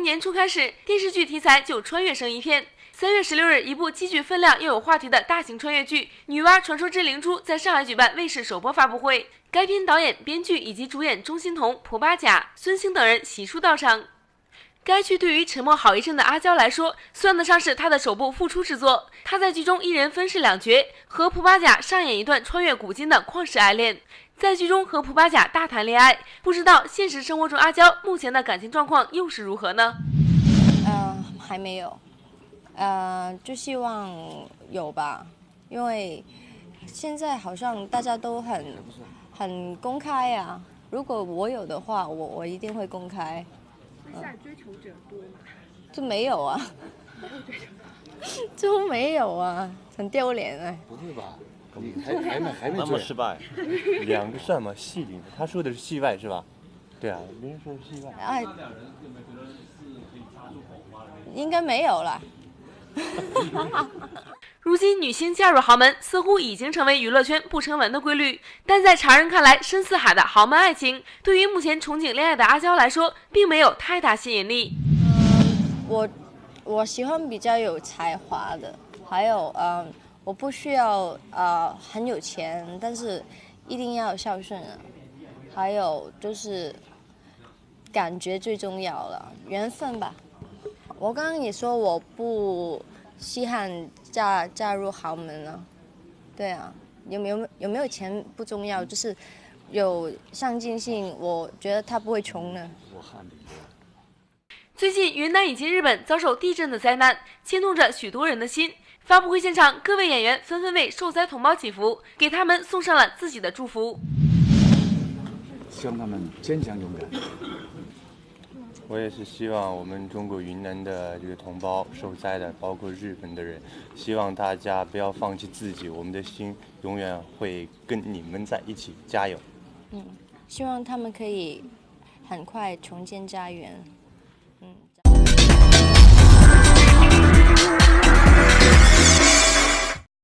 年初开始，电视剧题材就穿越成一片。3月16日，一部极具分量又有话题的大型穿越剧《女娲传说之灵珠》在上海举办卫视首播发布会。该片导演、编剧以及主演钟欣桐、蒲巴甲、孙兴等人悉数到场。该剧对于沉默好一阵的阿娇来说，算得上是她的首部复出之作。她在剧中一人分饰2角，和蒲巴甲上演一段穿越古今的旷世爱恋。在剧中和蒲巴甲大谈恋爱，不知道现实生活中阿娇目前的感情状况又是如何呢？还没有。就希望有吧，因为现在好像大家都很公开啊。如果我有的话，我一定会公开。现在追求者多吗？就没有啊，就没有啊，很丢脸哎。不会吧？你还没那么失败2个算吗？戏里面他说的是戏外是吧？对啊，别人说是戏外。哎，应该没有啦。如今女星嫁入豪门似乎已经成为娱乐圈不成文的规律，但在常人看来，深似海的豪门爱情对于目前憧憬恋爱的阿娇来说，并没有太大吸引力。我喜欢比较有才华的，还有我不需要很有钱，但是一定要孝顺啊，还有就是感觉最重要了，缘分吧。我刚刚也说我不稀罕嫁入豪门了，对啊，有没有钱不重要，就是有上进心，我觉得他不会穷的。最近云南以及日本遭受地震的灾难，牵动着许多人的心。发布会现场，各位演员纷纷为受灾同胞祈福，给他们送上了自己的祝福。希望他们坚强勇敢。我也是希望我们中国云南的这个同胞受灾的，包括日本的人，希望大家不要放弃自己，我们的心永远会跟你们在一起，加油。希望他们可以很快重建家园。